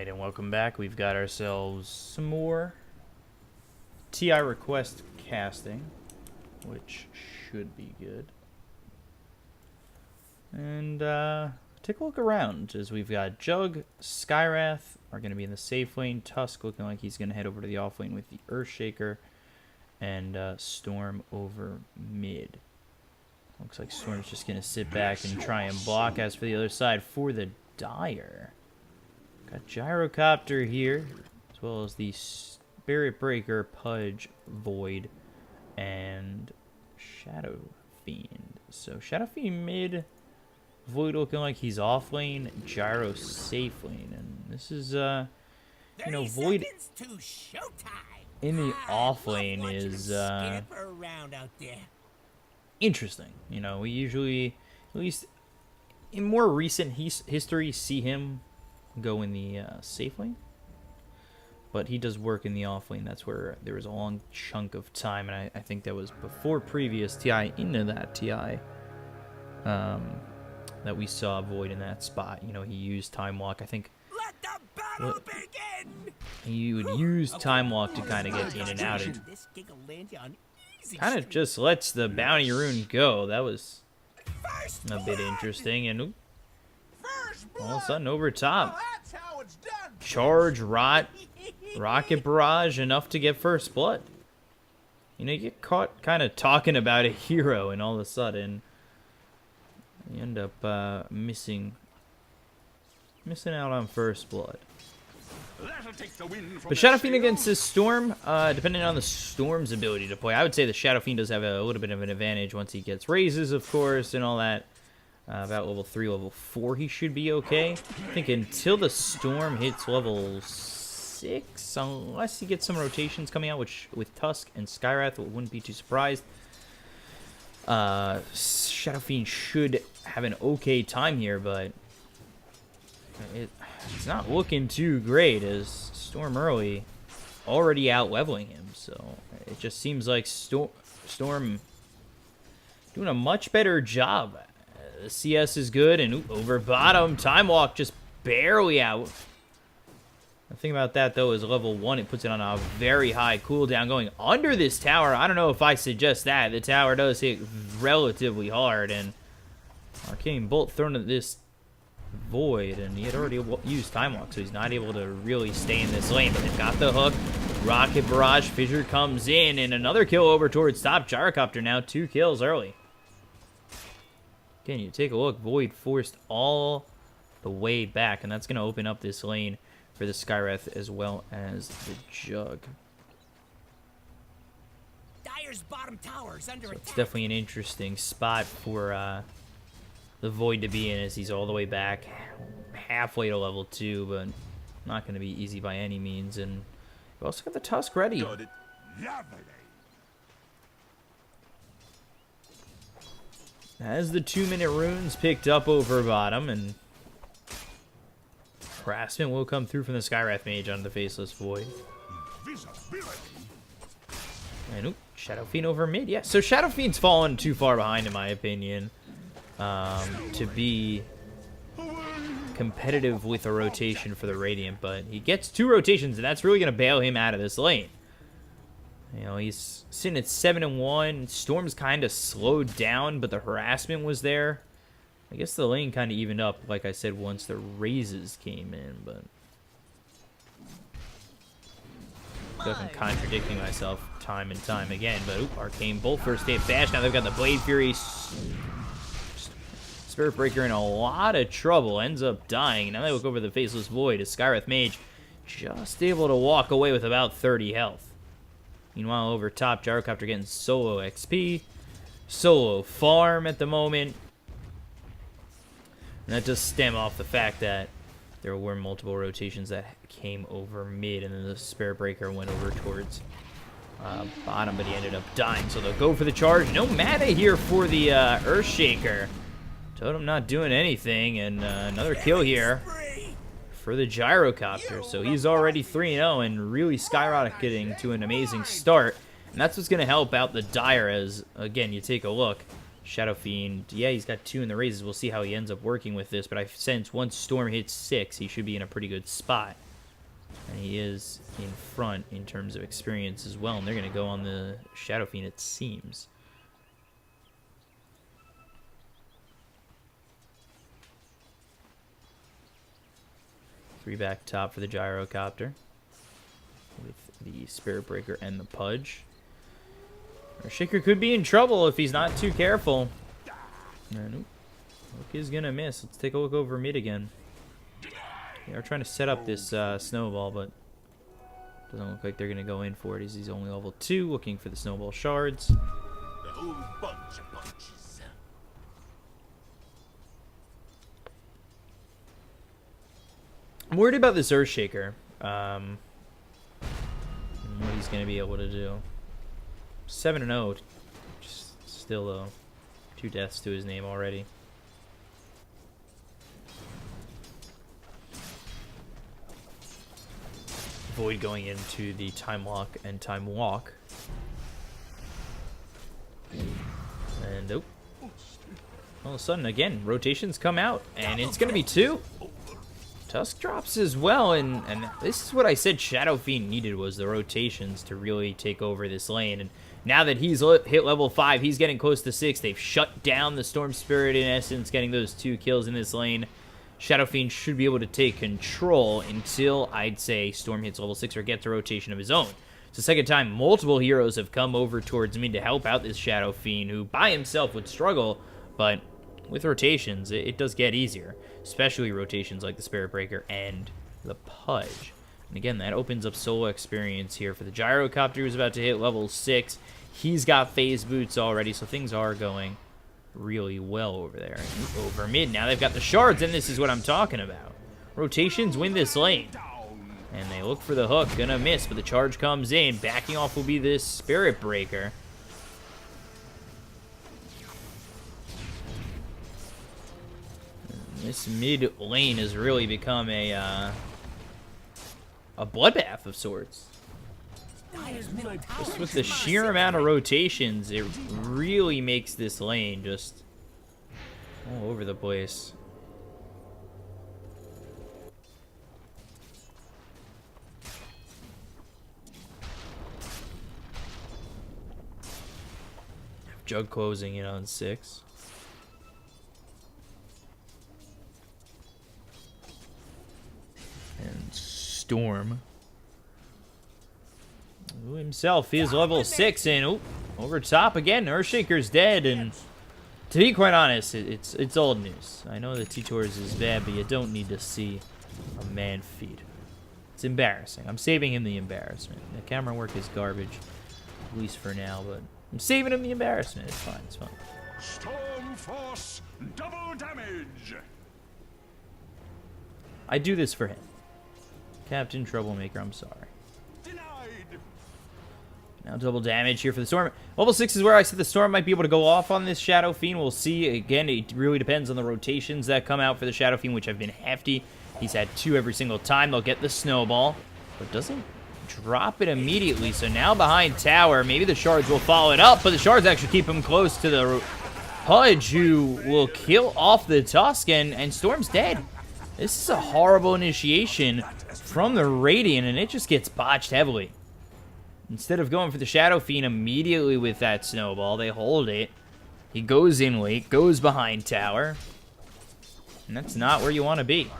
Alright, and welcome back. We've got ourselves some more TI request casting, which should be good. And take a look around, as we've got Jug, Skyrath are going to be in the safe lane, Tusk looking like he's going to head over to the off lane with the Earthshaker, and Storm over mid. Looks like Storm's just going to sit back and try and block. As for the other side, for the Dire, got Gyrocopter here, as well as the Spirit Breaker, Pudge, Void, and Shadow Fiend. So Shadow Fiend mid, Void looking like he's off lane, Gyro safe lane, and this is you know, Void in the off lane is interesting. You know, we usually, at least in more recent history, see him go in the safe lane, but he does work in the off lane. That's where there was a long chunk of time, and I think that was before previous TI into that TI that we saw Void in that spot. You know, he used Time Walk. I think let the battle begin. He would use Time Walk to kind of get in and out. It kind of just lets the Bounty Rune go. That was a bit interesting, and all of a sudden over top, charge, rocket barrage, enough to get first blood. You know, you get caught kind of talking about a hero, and all of a sudden you end up missing out on first blood. But Shadow Fiend against this Storm, depending on the Storm's ability to play, I would say the Shadow Fiend does have a little bit of an advantage once he gets raises, of course, and all that. About level 3, level 4, he should be okay. I think until the Storm hits level 6, unless he gets some rotations coming out, which with Tusk and Skyrath, wouldn't be too surprised. Shadow Fiend should have an okay time here, but it's not looking too great, as Storm early already out leveling him. So it just seems like Storm doing a much better job. The CS is good, and over bottom, Time Walk just barely out. The thing about that, though, is level 1, it puts it on a very high cooldown. Going under this tower, I don't know if I suggest that. The tower does hit relatively hard, and Arcane Bolt thrown at this Void, and he had already used Time Walk, so he's not able to really stay in this lane. But they've got the hook. Rocket Barrage, Fissure comes in, and another kill over towards top. Gyrocopter now 2 kills early. Again, you take a look, Void forced all the way back, and that's going to open up this lane for the Skyrath as well as the Jug. Dire's bottom tower is under So it's attack. definitely an interesting spot for the Void to be in, as he's all the way back, halfway to level 2, but not going to be easy by any means. And we've also got the Tusk ready. As the 2-minute runes picked up over bottom, and harassment will come through from the Skyrath Mage on the Faceless Void. And Shadow Fiend over mid. Yeah, so Shadow Fiend's fallen too far behind, in my opinion, to be competitive with a rotation for the Radiant, but he gets 2 rotations, and that's really going to bail him out of this lane. You know, he's sitting at 7-1. Storm's kind of slowed down, but the harassment was there. I guess the lane kind of evened up, like I said, once the raises came in, but I'm contradicting myself time and time again. But Arcane Bolt first hit bash. Now they've got the Blade Fury. Spirit Breaker in a lot of trouble, ends up dying. Now they look over the Faceless Void as Skyrath Mage just able to walk away with about 30 health. Meanwhile, over top, Gyrocopter getting solo XP, solo farm at the moment. And that does stem off the fact that there were multiple rotations that came over mid, and then the Spirit Breaker went over towards bottom, but he ended up dying. So they'll go for the charge. No mana here for the Earthshaker. Totem not doing anything, and another kill here for the Gyrocopter. So he's already 3-0 and really skyrocketing to an amazing start. And that's what's going to help out the Dire as, again, you take a look. Shadow Fiend, yeah, he's got 2 in the raises. We'll see how he ends up working with this, but I sense once Storm hits 6, he should be in a pretty good spot. And he is in front in terms of experience as well. And they're going to go on the Shadow Fiend, it seems. Three back top for the Gyrocopter. With the Spirit Breaker and the Pudge. Shaker could be in trouble if he's not too careful. Nope. Look is going to miss. Let's take a look over mid again. They are trying to set up this snowball, but doesn't look like they're going to go in for it as he's only level 2, looking for the snowball shards. The whole bunch of punches. I'm worried about this Earthshaker. And what he's going to be able to do. 7-0. Just still, though, 2 deaths to his name already. Void going into the Time Lock and Time Walk. And, oh. All of a sudden, again, rotations come out. And it's going to be 2. Tusk drops as well, and this is what I said Shadow Fiend needed, was the rotations to really take over this lane. And now that he's hit level 5, he's getting close to 6. They've shut down the Storm Spirit, in essence, getting those 2 kills in this lane. Shadow Fiend should be able to take control until, I'd say, Storm hits level 6 or gets a rotation of his own. It's the second time multiple heroes have come over towards me to help out this Shadow Fiend, who by himself would struggle, but with rotations, it does get easier. Especially rotations like the Spirit Breaker and the Pudge. And again, that opens up solo experience here for the Gyrocopter, who's about to hit level 6. He's got phase boots already, so things are going really well over there. And over mid, now they've got the shards, and this is what I'm talking about. Rotations win this lane. And they look for the hook, gonna miss, but the charge comes in. Backing off will be this Spirit Breaker. This mid lane has really become a bloodbath of sorts. Just with the sheer amount of rotations, it really makes this lane just all over the place. Jug closing in on 6. And Storm, who himself is level 6, and oh, over top again. Earthshaker's dead, and to be quite honest, it's old news. I know that T-Tors is bad, but you don't need to see a man feed. It's embarrassing. I'm saving him the embarrassment. The camera work is garbage, at least for now, but I'm saving him the embarrassment. It's fine. It's fine. Storm Force, double damage. I do this for him. Captain Troublemaker, I'm sorry. Denied. Now double damage here for the Storm. Level 6 is where I said the Storm might be able to go off on this Shadow Fiend. We'll see. Again, it really depends on the rotations that come out for the Shadow Fiend, which have been hefty. He's had 2 every single time. They'll get the snowball, but doesn't drop it immediately. So now behind tower, maybe the shards will follow it up, but the shards actually keep him close to the Pudge, who will kill off the Tusk, and Storm's dead. This is a horrible initiation from the Radiant, and it just gets botched heavily. Instead of going for the Shadow Fiend immediately with that snowball, they hold it. He goes in late, goes behind tower. And that's not where you want to be.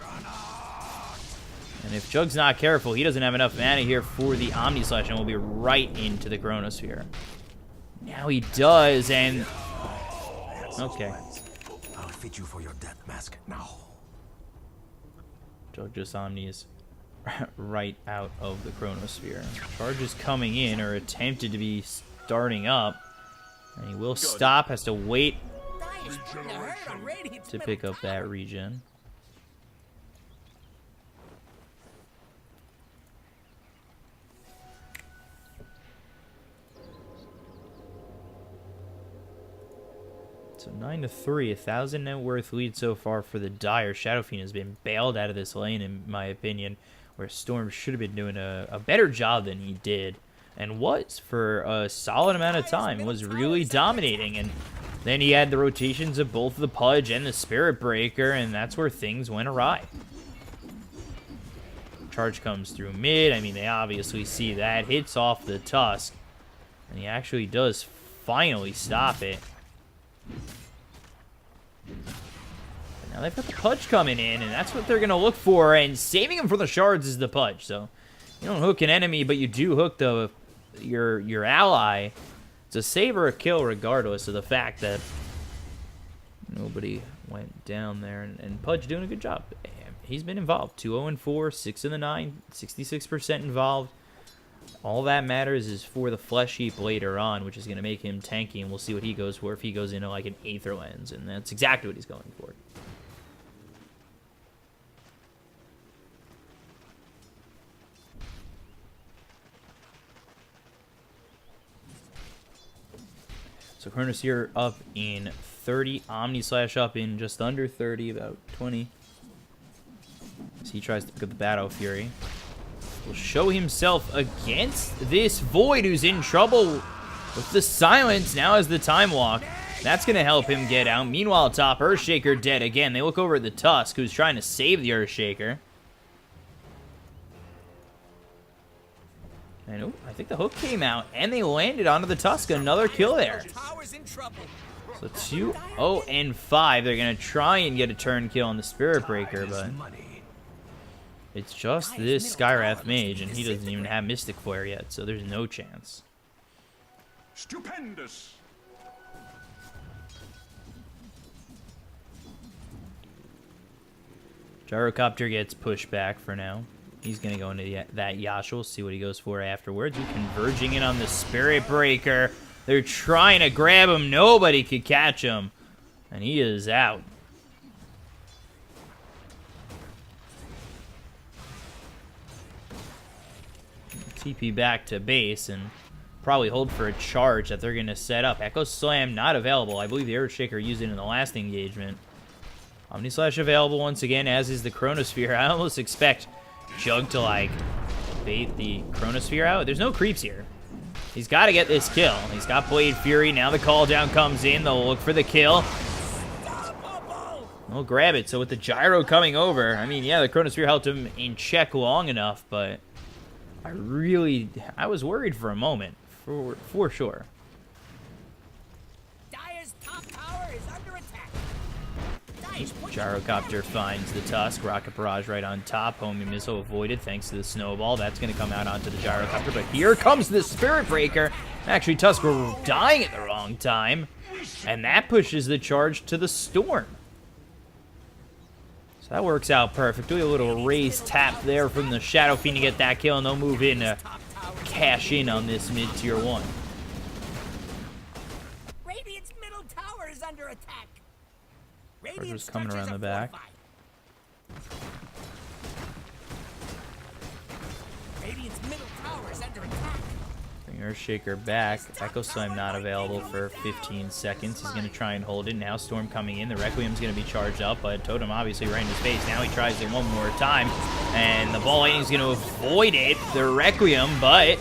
And if Jug's not careful, he doesn't have enough mana here for the Omni Slash, and will be right into the Chronosphere. Now he does, and... okay. I'll fit you for your death mask now. Jug just Omnis right out of the Chronosphere. Charges coming in, or attempted to be starting up. And he will stop, has to wait to pick up that regen. So 9-3, 1,000 net worth lead so far for the Dire. Shadow Fiend has been bailed out of this lane, in my opinion, where Storm should have been doing a better job than he did, and was for a solid amount of time. Was really dominating, and then he had the rotations of both the Pudge and the Spirit Breaker, and that's where things went awry. Charge comes through mid. I mean, they obviously see that. Hits off the Tusk. And he actually does finally stop it. But now they've got the Pudge coming in, and that's what they're going to look for. And saving him from the shards is the Pudge. So you don't hook an enemy, but you do hook your ally. It's a save or a kill regardless of the fact that nobody went down there. And Pudge doing a good job. He's been involved. 2-0-4, 6 in the 9, 66% involved. All that matters is for the Flesh Heap later on, which is going to make him tanky, and we'll see what he goes for if he goes into like an Aether Lens, and that's exactly what he's going for. So Chronosphere up in 30, Omni Slash up in just under 30, about 20. So he tries to pick up the Battle Fury. Will show himself against this Void, who's in trouble with the silence. Now has the Time Walk. That's going to help him get out. Meanwhile, top Earthshaker dead again. They look over at the Tusk, who's trying to save the Earthshaker. And oh, I think the hook came out, and they landed onto the Tusk. Another kill there. So 2-0-5. They're going to try and get a turn kill on the Spirit Breaker, but it's just this Skywrath Mage, and he doesn't even have Mystic Flare yet, so there's no chance. Stupendous. Gyrocopter gets pushed back for now. He's going to go into that Yasha. We'll see what he goes for afterwards. He's converging in on the Spirit Breaker. They're trying to grab him. Nobody could catch him, and he is out. TP back to base and probably hold for a charge that they're going to set up. Echo Slam not available. I believe the Earthshaker used it in the last engagement. Omni Slash available once again, as is the Chronosphere. I almost expect Jug to, like, bait the Chronosphere out. There's no creeps here. He's got to get this kill. He's got Blade Fury. Now the call down comes in. They'll look for the kill. They'll grab it. So with the Gyro coming over, I mean, yeah, the Chronosphere held him in check long enough, but I was worried for a moment, for sure. Dire's top tower is under attack. Gyrocopter finds the Tusk. Rocket Barrage right on top. Homing Missile avoided thanks to the Snowball. That's going to come out onto the Gyrocopter, but here comes the Spirit Breaker. Actually, Tusk were dying at the wrong time, and that pushes the charge to the Storm. So that works out perfectly. A little raise tap there from the Shadow Fiend to get that kill, and they'll move in to cash in on this mid-tier 1. Radiant's middle tower is under attack. Charger's coming around the back. Radiant's middle tower is under attack. Bring Earthshaker back. Echo Slam not available for 15 seconds. He's going to try and hold it. Now Storm coming in. The Requiem's going to be charged up, but Totem obviously right in his face. Now he tries it one more time, and the Ball Lightning's going to avoid it. The Requiem, but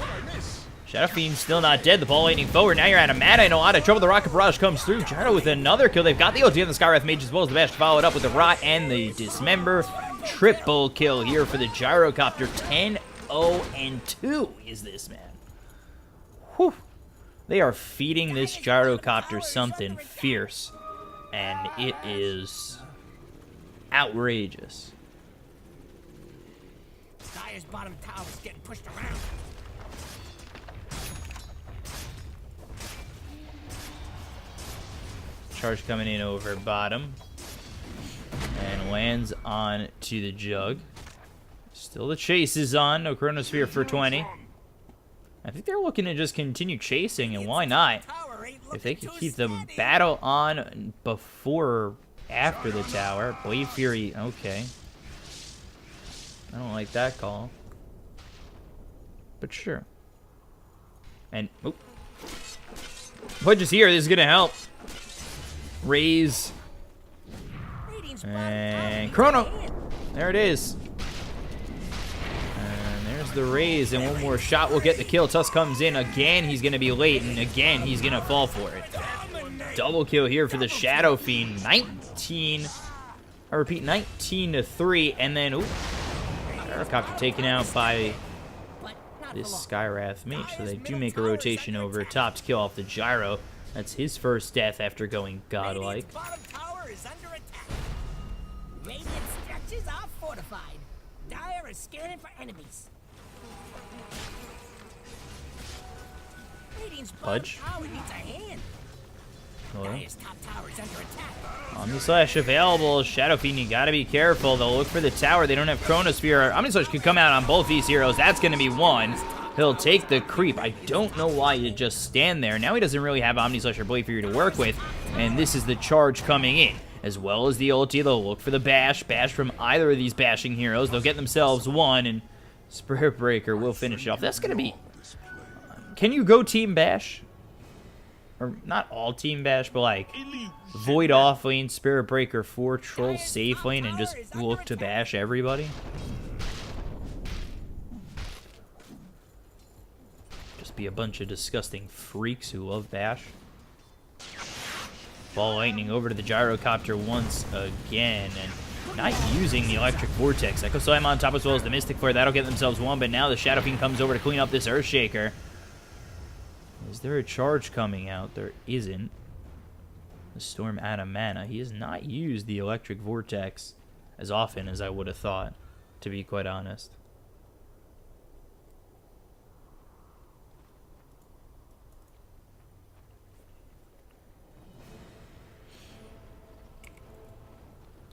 Shadow Fiend's still not dead. The Ball Lightning forward. Now you're out of mana and a lot of trouble. The Rocket Barrage comes through. Gyro with another kill. They've got the ulti on the Skywrath Mage as well as the Bash to follow it up with the Rot and the Dismember. Triple kill here for the Gyrocopter. 10-0-2 is this, man. Whew. They are feeding this Gyrocopter something fierce, and it is outrageous. Dire's bottom tower is getting pushed around. Charge coming in over bottom, and lands on to the Jug. Still the chase is on. No Chronosphere for 20. I think they're looking to just continue chasing, and why not? If they could keep the battle on before or after the tower. Blade Fury, okay. I don't like that call. But sure. And, oop. Pudge is here. This is going to help. Raise. And Chrono. There it is. There's the raise, and one more shot will get the kill. Tusk comes in again. He's going to be late, and again, he's going to fall for it. Double kill here for the Shadow Fiend. 19. I repeat, 19-3, and then, ooh. Gyrocopter taken out by But not this for long. Skywrath mage, so they do make a rotation over top to kill off the Gyro. That's his first death after going godlike. Radiant's bottom tower is under attack. Radiant structures are fortified. Dire is scanning for enemies. Radiant's bottom Pudge. tower needs a hand. Hello. Dire's top tower is under attack. Omnislash available. Shadow Fiend, you gotta be careful. They'll look for the tower. They don't have Chronosphere. Omnislash could come out on both these heroes. That's gonna be one. He'll take the creep. I don't know why you just stand there. Now he doesn't really have Omnislash or Blade Fury to work with. And this is the charge coming in. As well as the ulti, they'll look for the bash. Bash from either of these bashing heroes. They'll get themselves one, and Spirit Breaker will finish it off. That's gonna be... Can you go Team Bash? Or not all Team Bash, but like Void off lane, Spirit Breaker 4, Troll safe lane, and just look to bash everybody? Just be a bunch of disgusting freaks who love bash. Ball lightning over to the Gyrocopter once again, and not using the Electric Vortex. Echo Slime on top as well as the Mystic Flare. That'll get themselves one, but now the Shadow Fiend comes over to clean up this Earthshaker. Is there a charge coming out? There isn't. The Storm out of mana. He has not used the Electric Vortex as often as I would have thought, to be quite honest.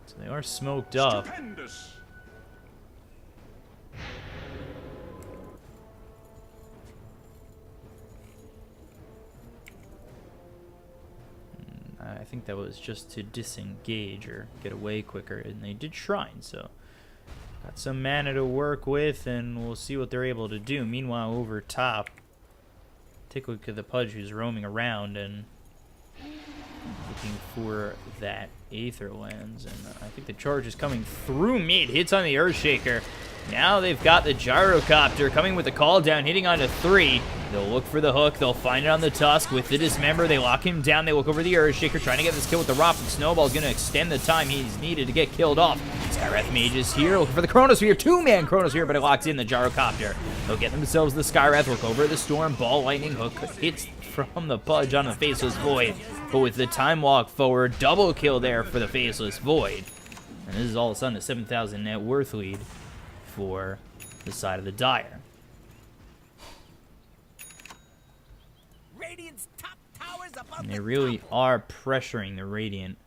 So they are smoked up. Stupendous. I think that was just to disengage or get away quicker, and they did Shrine, so got some mana to work with, and we'll see what they're able to do. Meanwhile, over top, take a look at the Pudge who's roaming around and looking for that Aether Lens, and I think the charge is coming through mid, hits on the Earthshaker. Now they've got the Gyrocopter coming with the call down, hitting onto 3. They'll look for the hook. They'll find it on the Tusk with the Dismember. They lock him down. They look over the Earthshaker, trying to get this kill with the Rock. And Snowball's going to extend the time he's needed to get killed off. Skywrath Mage is here, looking for the Chronosphere. 2-man Chronosphere, but it locks in the Gyrocopter. They'll get themselves the Skywrath. Look over the Storm. Ball Lightning Hook hits from the Pudge on the Faceless Void. But with the time walk forward, double kill there for the Faceless Void. And this is all of a sudden a 7,000 net worth lead for the side of the Dire. Radiant's top tower's above And the they really top. are pressuring the Radiant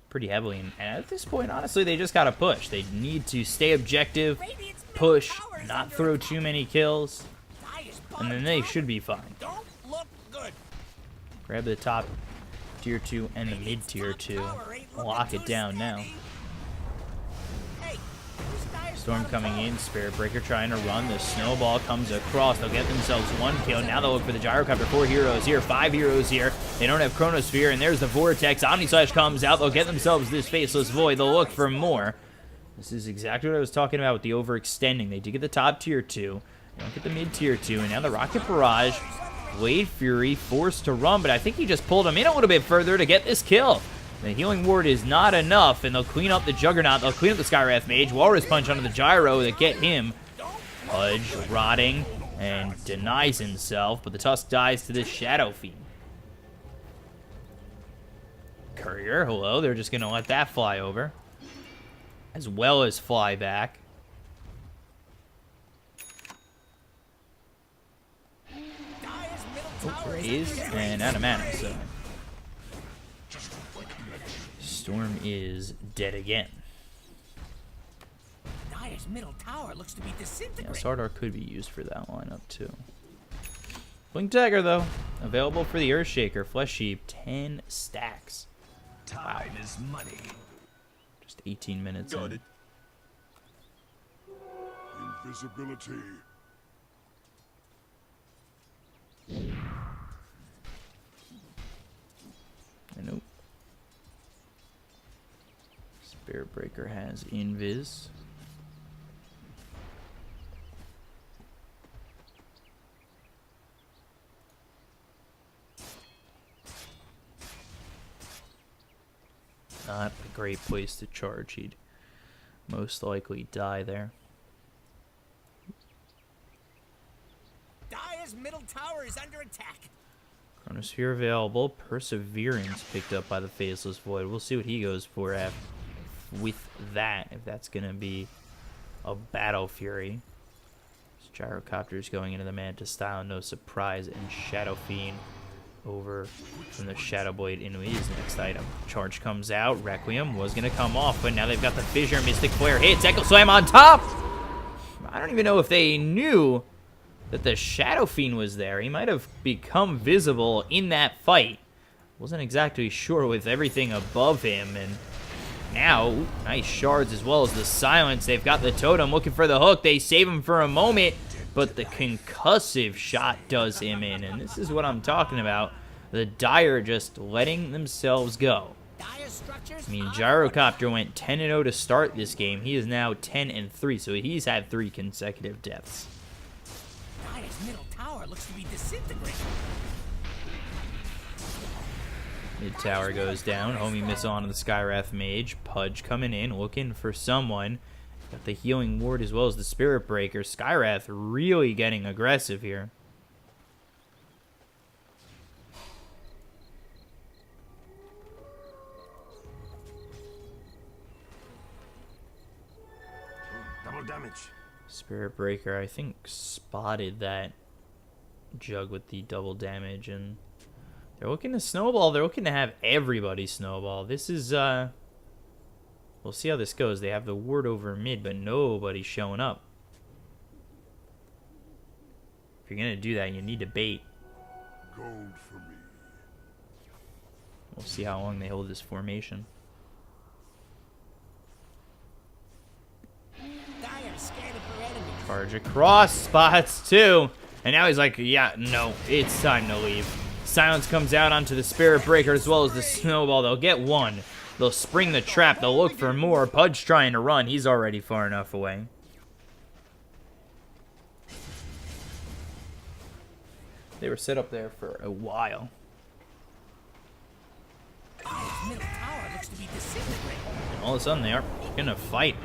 pretty heavily. And at this point, honestly, they just got to push. They need to stay objective, Radiant's middle push, tower is not under throw attack. too many kills, Dire's and bottom then they tower should be fine. Don't look good. Grab the top tier 2 and the mid tier 2. Lock it down now. Hey, who's Dire's Storm bottom coming tower? in, Spirit Breaker trying to run. The Snowball comes across. They'll get themselves one kill. Now they'll look for the Gyrocopter. 4 heroes here, 5 heroes here. They don't have Chronosphere, and there's the Vortex. Omnislash comes out. They'll get themselves this Faceless Void. They'll look for more. This is exactly what I was talking about with the overextending. They did get the top tier 2. They don't get the mid tier 2, and now the Rocket Barrage. Blade Fury forced to run, but I think he just pulled him in a little bit further to get this kill. The Healing Ward is not enough, and they'll clean up the Juggernaut. They'll clean up the Skywrath Mage. Walrus Punch onto the Gyro to get him. Pudge rotting and denies himself, but the Tusk dies to this Shadow Fiend. Courier, hello. They're just going to let that fly over, as well as fly back. Dire's middle tower is Raised under and out of mana, so Storm is dead again. Dire's middle tower looks to be Yeah, disintegrating. Sardar could be used for that lineup too. Blink Dagger though, available for the Earthshaker. Flesh Sheep, 10 stacks. Time is money. Just 18 minutes Got in. it. Invisibility. And nope. Spirit Breaker has Invis. Not a great place to charge. He'd most likely die there. Dire's middle tower is under attack. Chronosphere available. Perseverance picked up by the Faceless Void. We'll see what he goes for with that, if that's going to be a Battle Fury. This Gyrocopter's going into the Manta style, no surprise, and Shadow Fiend over from the Shadow Blade into his next item. Charge comes out. Requiem was going to come off, but now they've got the Fissure. Mystic Flare hits. Echo Slam on top! I don't even know if they knew that the Shadow Fiend was there. He might have become visible in that fight. Wasn't exactly sure with everything above him, and now, ooh, nice shards as well as the silence. They've got the totem looking for the hook. They save him for a moment, but the concussive shot does him in, and this is what I'm talking about. The Dire just letting themselves go. I mean, Gyrocopter went 10-0 to start this game. He is now 10-3, so he's had 3 consecutive deaths. Dire's middle tower looks to be disintegrating. Mid tower goes down. Homie missile onto the Skywrath Mage. Pudge coming in, looking for someone. Got the Healing Ward as well as the Spirit Breaker. Skywrath really getting aggressive here. Double damage. Spirit Breaker, I think, spotted that Jug with the double damage, and they're looking to snowball. They're looking to have everybody snowball. This is, we'll see how this goes. They have the ward over mid, but nobody's showing up. If you're going to do that, you need to bait. Gold for me. We'll see how long they hold this formation. Dire scanning for enemies. Charge across spots, too. And now he's like, yeah, no, it's time to leave. Silence comes out onto the Spirit Breaker as well as the Snowball. They'll get one. They'll spring the trap. They'll look for more. Pudge trying to run. He's already far enough away. They were set up there for a while. Dire's middle tower looks to be disintegrating. And all of a sudden, they are going to fight.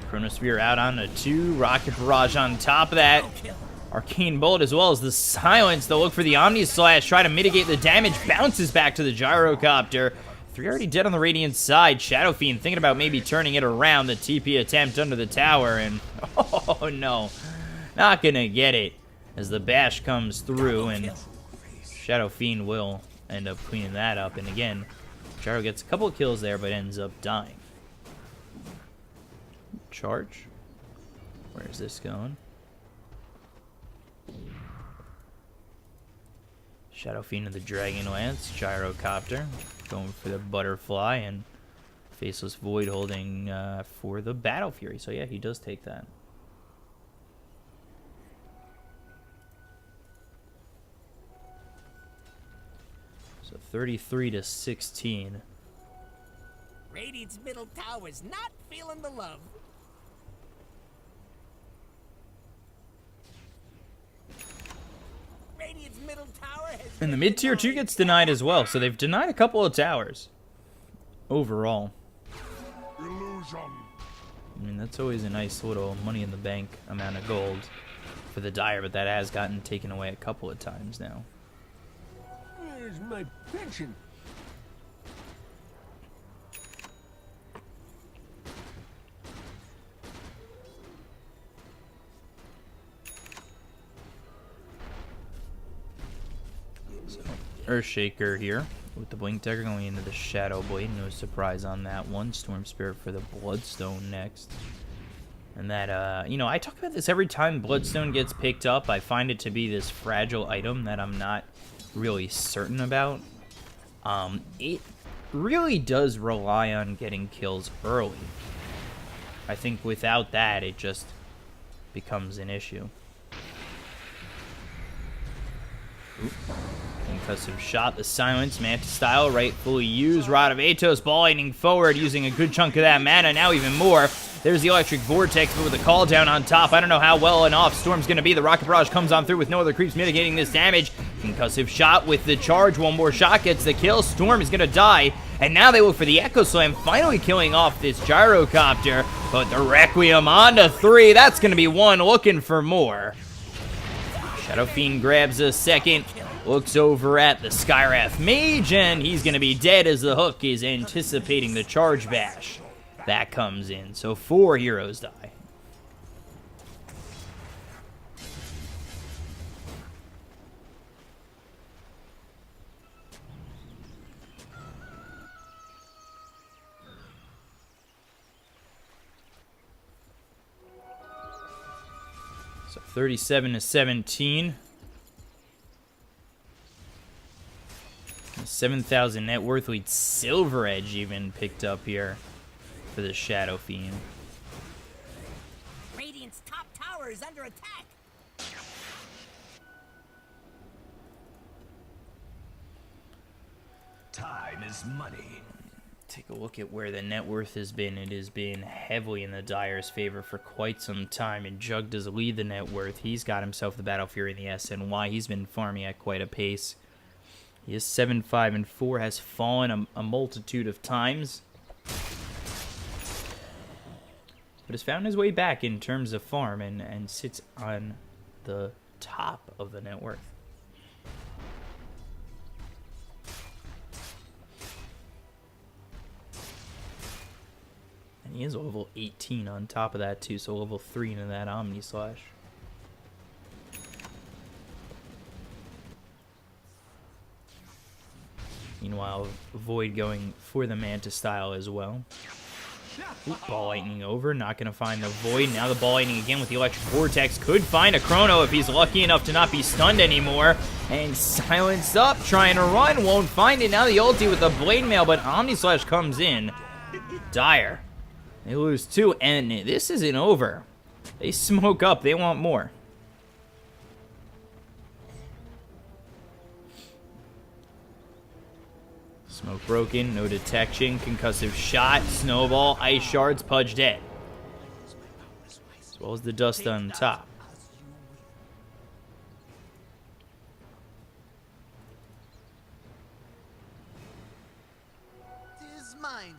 Chronosphere out onto 2. Rocket Barrage on top of that. Arcane Bolt as well as the Silence. They'll look for the Omni Slash, try to mitigate the damage. Bounces back to the Gyrocopter. 3 already dead on the Radiant side. Shadow Fiend thinking about maybe turning it around. The TP attempt under the tower, and oh no, not gonna get it as the bash comes through, and Shadow Fiend will end up cleaning that up. And again, Gyro gets a couple of kills there, but ends up dying. Charge. Where's this going? Shadow Fiend of the Dragon Lance, Gyrocopter going for the Butterfly, and Faceless Void holding for the Battle Fury. So yeah, he does take that. So 33-16. Radiant's middle tower's not feeling the love. Radiant's middle tower has And the mid tier 2 gets denied as well, so they've denied a couple of towers overall. Illusion. I mean, that's always a nice little money in the bank amount of gold for the Dire, but that has gotten taken away a couple of times now. Where's my pension? Earthshaker here with the Blink Dagger going into the Shadow Blade. No surprise on that one. Storm Spirit for the Bloodstone next. And that, you know, I talk about this every time Bloodstone gets picked up. I find it to be this fragile item that I'm not really certain about. It really does rely on getting kills early. I think without that, it just becomes an issue. Oop. Concussive shot, the Silence, Manta style, rightfully used. Rod of Atos, ball lightning forward, using a good chunk of that mana, now even more. There's the Electric Vortex, but with the call down on top, I don't know how well enough Storm's going to be. The Rocket Barrage comes on through with no other creeps mitigating this damage. Concussive shot with the charge, one more shot gets the kill. Storm is going to die, and now they look for the Echo Slam, finally killing off this Gyrocopter. But the Requiem on to 3, that's going to be one looking for more. Shadow Fiend grabs a second, looks over at the Skywrath Mage, and he's going to be dead as the Hook is anticipating the Charge Bash. That comes in, so 4 heroes die. So 37-17. 7,000 net worth lead. Silver Edge even picked up here for the Shadow Fiend. Radiant's top tower is under attack. Time is money. Take a look at where the net worth has been. It has been heavily in the Dire's favor for quite some time, and Jug does lead the net worth. He's got himself the Battle Fury in the SNY. He's been farming at quite a pace. He is 7-5-4, has fallen a multitude of times, but has found his way back in terms of farm and sits on the top of the net worth. And he is level 18 on top of that too, so level 3 into that Omni Slash. Meanwhile, Void going for the Manta style as well. Ooh, Ball Lightning over, not going to find the Void. Now the Ball Lightning again with the Electric Vortex. Could find a Chrono if he's lucky enough to not be stunned anymore. And silenced up, trying to run, won't find it. Now the ulti with the Blade Mail, but Omni Slash comes in. Dire. They lose 2, and this isn't over. They smoke up, they want more. Smoke broken, no detection, concussive shot, snowball, ice shards, Pudge dead. As well as the dust on top. Tis mine.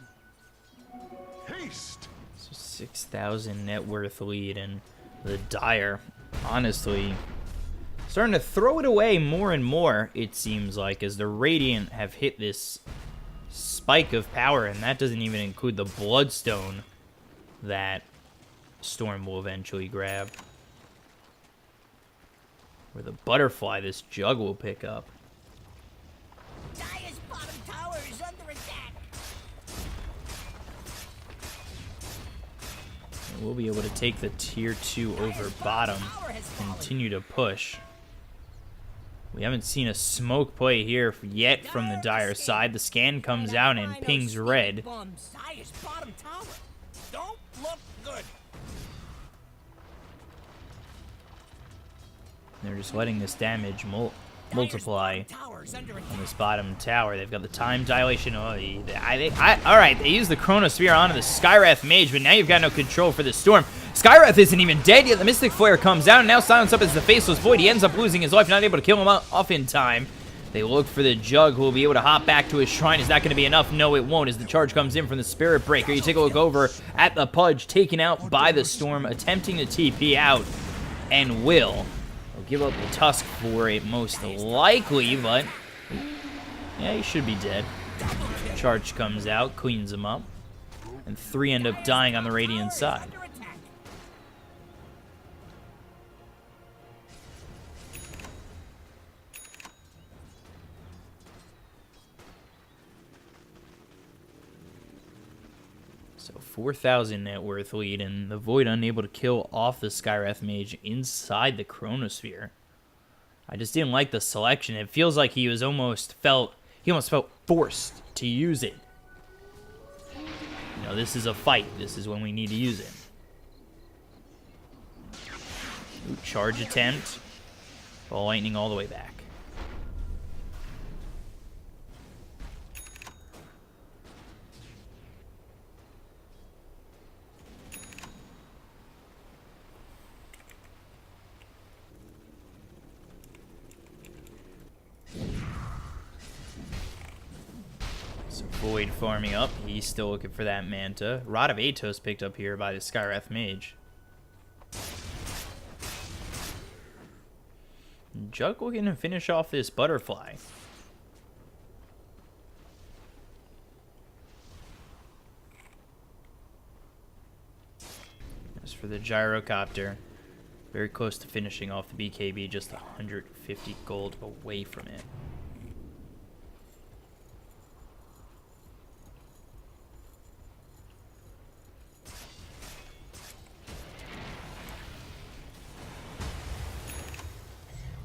Haste! So 6,000 net worth lead, and the Dire, honestly, starting to throw it away more and more, it seems like, as the Radiant have hit this spike of power, and that doesn't even include the Bloodstone that Storm will eventually grab. Or the Butterfly this Jug will pick up. Dire's bottom tower is under attack. And we'll be able to take the tier 2 over bottom, continue to push. We haven't seen a smoke play here yet from the Dire side. The scan comes out and pings red. Dire's bottom tower. Don't look good. They're just letting this damage multiply on this bottom tower. They've got the time dilation. Oh, alright, they use the Chronosphere onto the Skywrath Mage, but now you've got no control for the Storm. Skywrath isn't even dead yet. The Mystic Flare comes out, and now Silence Up as the Faceless Void. He ends up losing his life, not able to kill him off in time. They look for the Jug, who will be able to hop back to his shrine. Is that going to be enough? No, it won't, as the charge comes in from the Spirit Breaker. You take a look over at the Pudge, taken out by the Storm, attempting to TP out, and will give up the Tusk for it most likely, but yeah, he should be dead. Charge comes out, cleans him up, and 3 end up dying on the Radiant side. So 4,000 net worth lead, and the Void unable to kill off the Skywrath Mage inside the Chronosphere. I just didn't like the selection. It feels like he almost felt forced to use it. You know, this is a fight. This is when we need to use it. Ooh, charge attempt. Ball Lightning all the way back. Void farming up. He's still looking for that Manta. Rod of Atos picked up here by the Skywrath Mage. Jug looking to finish off this butterfly. As for the gyrocopter, very close to finishing off the BKB, just 150 gold away from it.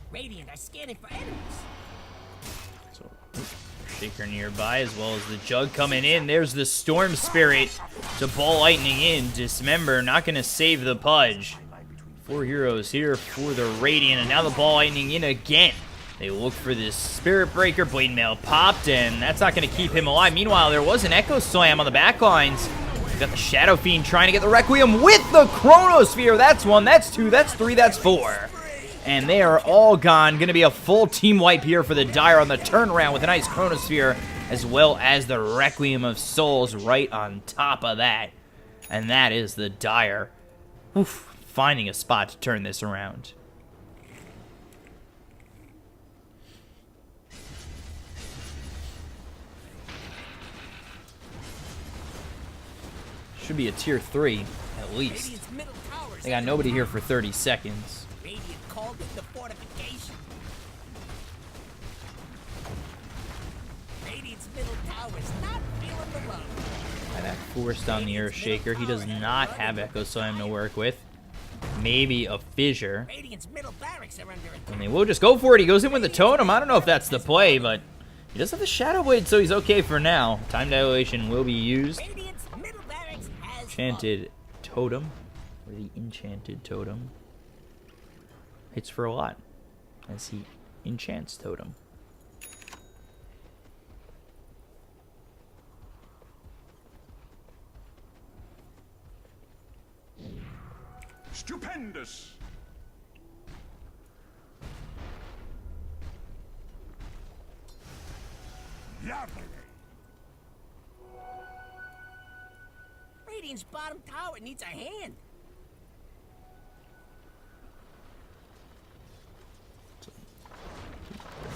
Radiant are scanning for enemies. So, Shaker nearby, as well as the Jug coming in. There's the Storm Spirit to Ball Lightning in. Dismember, not going to save the Pudge. 4 heroes here for the Radiant, and now the Ball Lightning in again. They look for this Spirit Breaker. Blade Mail popped, and that's not going to keep him alive. Meanwhile, there was an Echo Slam on the back lines. We got the Shadow Fiend trying to get the Requiem with the Chronosphere. That's 1, that's 2, that's 3, that's 4. And they are all gone. Going to be a full team wipe here for the Dire on the turnaround with a nice Chronosphere, as well as the Requiem of Souls right on top of that. And that is the Dire. Oof. Finding a spot to turn this around. Should be a tier 3, at least. Radiant's middle tower's They got nobody here for 30 seconds. Radiant called it the fortification. Radiant's middle tower's not feeling the love. By that forced on the Earth Shaker. He does not have Echo Slam to work with. Maybe a Fissure. Radiant's middle barracks are under attack. And they will just go for it. He goes in with the Totem. I don't know if that's the play, but he does have the Shadow Blade, so he's okay for now. Time Dilation will be used. Radiant's middle barracks has Enchanted Totem, or the Enchanted Totem, hits for a lot as he enchants Totem. Stupendous! Radiant's bottom tower needs a hand.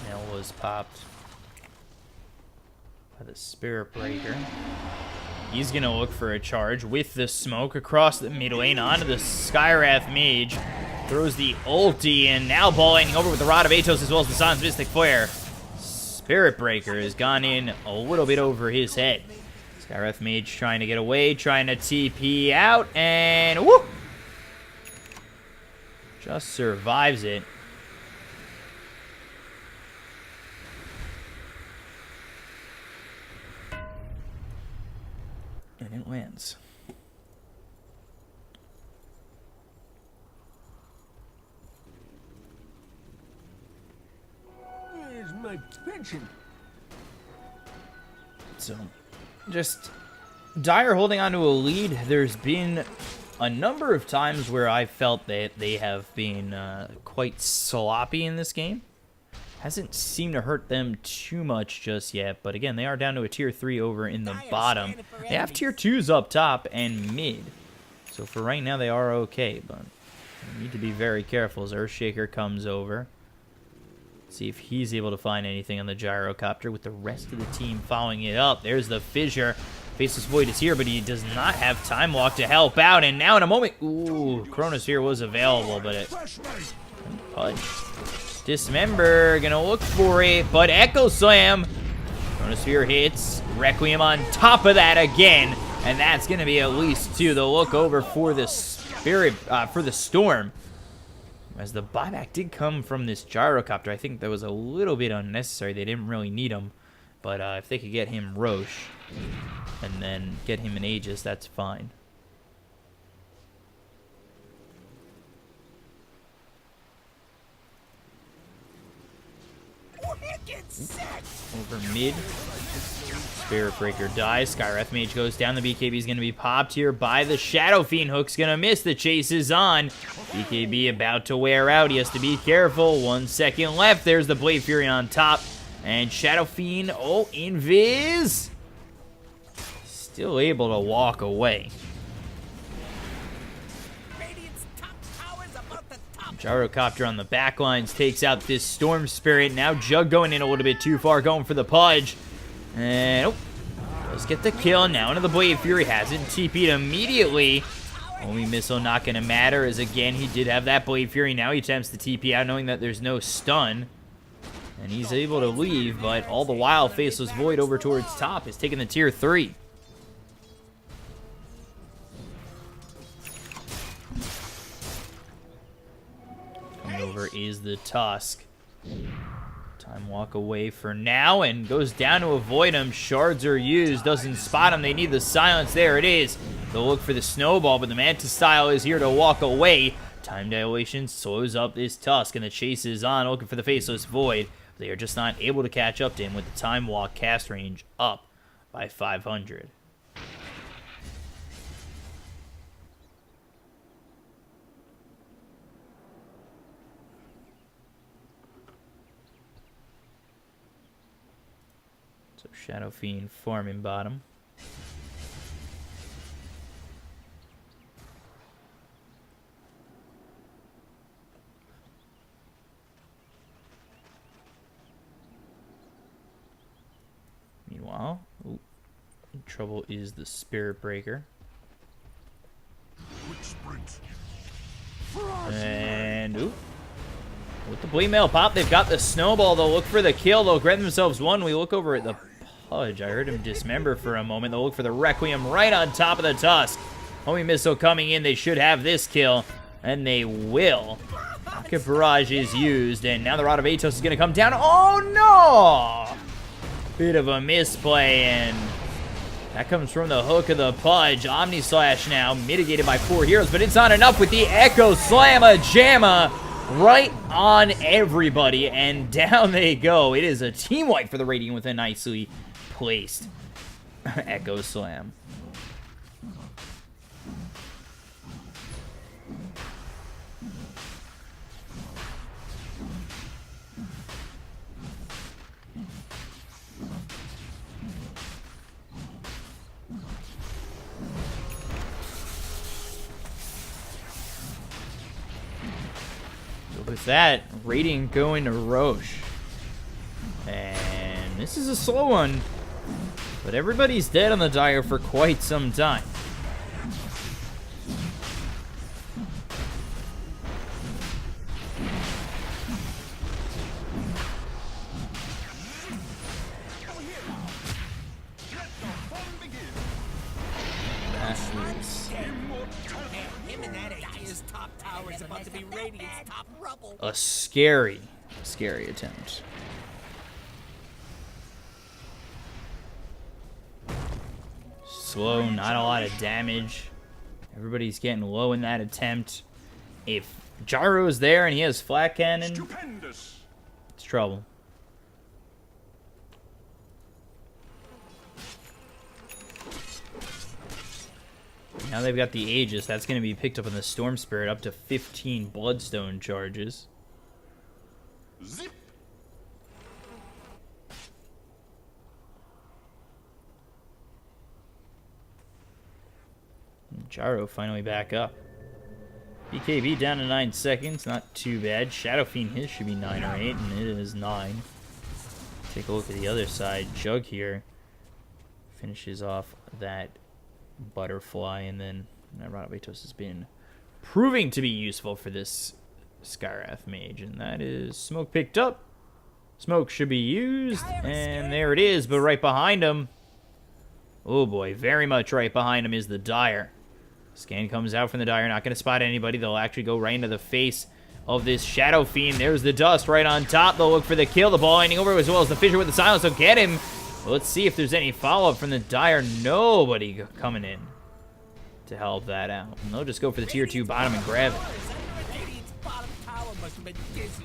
Nail was popped by the Spirit Breaker. He's gonna look for a charge with the smoke across the mid lane onto the Skywrath Mage. Throws the ulti, and now Ball Lightning over with the Rod of Atos as well as the Sans Mystic Flare. Spirit Breaker has gone in a little bit over his head. Skywrath Mage trying to get away, trying to TP out, and whoop! Just survives it. And it lands. Where's my pension? So, just Dire holding on to a lead. There's been a number of times where I felt that they have been quite sloppy in this game. Hasn't seemed to hurt them too much just yet, but again, they are down to a tier 3 over in the bottom. They have tier 2s up top and mid, so for right now they are okay, but you need to be very careful as Earthshaker comes over. See if he's able to find anything on the gyrocopter with the rest of the team following it up. There's the Fissure. Faceless Void is here, but he does not have Time Walk to help out, and now in a moment, ooh, Chronosphere was available, but it Pudge. Dismember, gonna look for it, but Echo Slam. Chronosphere hits. Requiem on top of that again, and that's gonna be at least 2. The look over for the Spirit, for the Storm. As the buyback did come from this gyrocopter, I think that was a little bit unnecessary. They didn't really need him, but if they could get him Roche and then get him an Aegis, that's fine. Over mid. Spirit Breaker dies. Skywrath Mage goes down. The BKB is going to be popped here by the Shadow Fiend. Hook's going to miss. The chase is on. BKB about to wear out. He has to be careful. 1 second left. There's the Blade Fury on top. And Shadow Fiend, oh, invis. Still able to walk away. Gyrocopter on the back lines takes out this Storm Spirit. Now Jug going in a little bit too far, going for the Pudge. And, oh, does get the kill. Now into the Blade Fury, hasn't TP'd immediately. Only missile not going to matter, as again, he did have that Blade Fury. Now he attempts to TP out, knowing that there's no stun. And he's able to leave, but all the while, Faceless Void over towards top is taking the tier 3. Coming over is the Tusk. Time walk away for now and goes down to avoid him. Shards are used, doesn't spot him. They need the silence. There it is. They'll look for the snowball, but the Mantis Style is here to walk away. Time dilation slows up this Tusk, and the chase is on, looking for the Faceless Void. They are just not able to catch up to him with the time walk cast range up by 500. So Shadow Fiend farming bottom. Meanwhile, ooh, in trouble is the Spirit Breaker. And, ooh, with the Blade Mail pop, they've got the Snowball. They'll look for the kill. They'll grab themselves one. We look over at the Pudge. I heard him dismember for a moment. They'll look for the Requiem right on top of the Tusk. Homie Missile coming in. They should have this kill, and they will. Rocket Barrage is used, and now the Rod of Atos is going to come down. Oh, no! Bit of a misplay, and that comes from the hook of the Pudge. Omni Slash now mitigated by 4 heroes, but it's not enough with the Echo Slamma Jamma right on everybody, and down they go. It is a team wipe for the Radiant with a nicely placed Echo Slam. With that, Radiant going to Roche. And this is a slow one, but everybody's dead on the Dire for quite some time. A scary attempt. Slow, not a lot of damage. Everybody's getting low in that attempt. If Gyro's there and he has flat cannon, Stupendous. it's trouble. Now they've got the Aegis. That's going to be picked up in the Storm Spirit, up to 15 Bloodstone charges. Zip. Gyro finally back up. BKB down to 9 seconds. Not too bad. Shadow Fiend, his should be 9 or 8, and it is 9. Take a look at the other side. Jug here finishes off that Butterfly, and then Radabatos has been proving to be useful for this Skywrath Mage, and that is Smoke picked up. Smoke should be used, and there it is, but right behind him, oh boy, very much right behind him is the Dire. Scan comes out from the Dire, not going to spot anybody. They'll actually go right into the face of this Shadow Fiend. There's the Dust right on top. They'll look for the kill. The ball landing over as well as the Fissure with the Silence will get him. Let's see if there's any follow-up from the Dire. Nobody coming in to help that out. And they'll just go for the tier 2 bottom and grab it. Radiant's bottom tower must have been dizzy.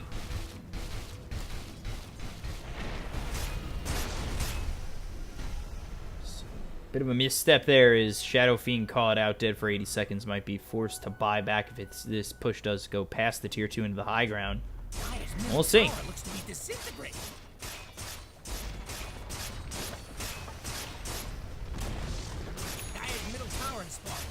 Bit of a misstep there is Shadow Fiend caught out dead for 80 seconds. Might be forced to buy back if this push does go past the tier 2 into the high ground. We'll see. Looks to be disintegrating. Dire's middle tower is spawning.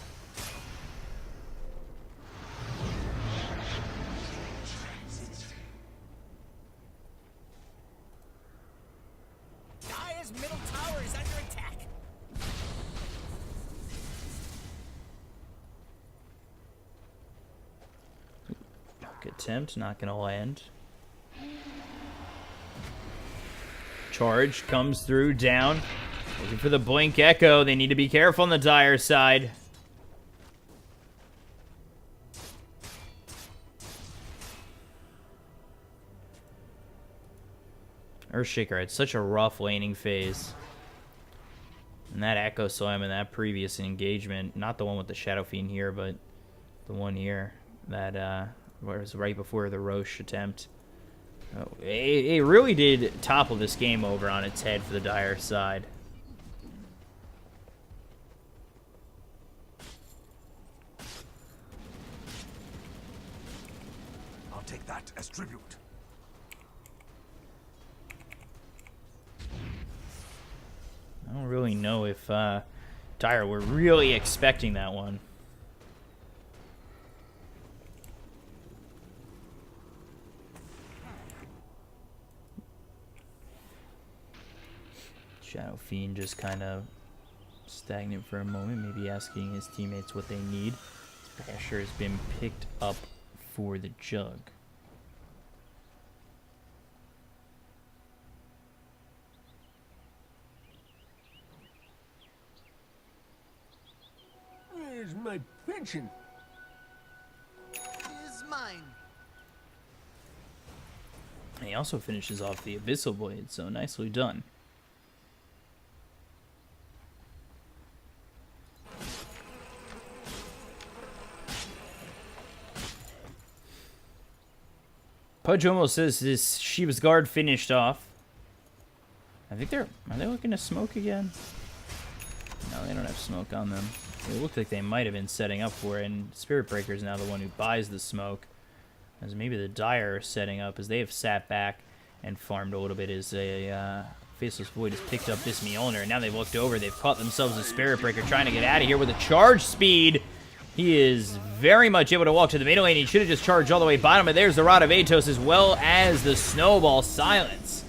Hook attempt, not gonna land. Charge comes through, down. Looking for the Blink Echo. They need to be careful on the Dire side. Earthshaker had such a rough laning phase. And that Echo Slam in that previous engagement, not the one with the Shadow Fiend here, but the one here that was right before the Roche attempt. Oh, it really did topple this game over on its head for the Dire side. I'll take that as tribute. I don't really know if Dire were really expecting that one. Shadow Fiend just kind of stagnant for a moment, maybe asking his teammates what they need. Basher has been picked up for the Jug. Where's my pension? Is mine. And he also finishes off the Abyssal Blade, so nicely done. Pudge almost says this Shiva's Guard finished off. I think are they looking to smoke again? No, they don't have smoke on them. It looked like they might have been setting up for it, and Spirit Breaker is now the one who buys the smoke. As maybe the Dire are setting up, as they have sat back and farmed a little bit as a Faceless Void has picked up this Mjolnir, and now they've looked over, they've caught themselves a Spirit Breaker trying to get out of here with a charge speed. He is very much able to walk to the middle lane. He should have just charged all the way bottom, but there's the Rod of Atos as well as the Snowball Silence.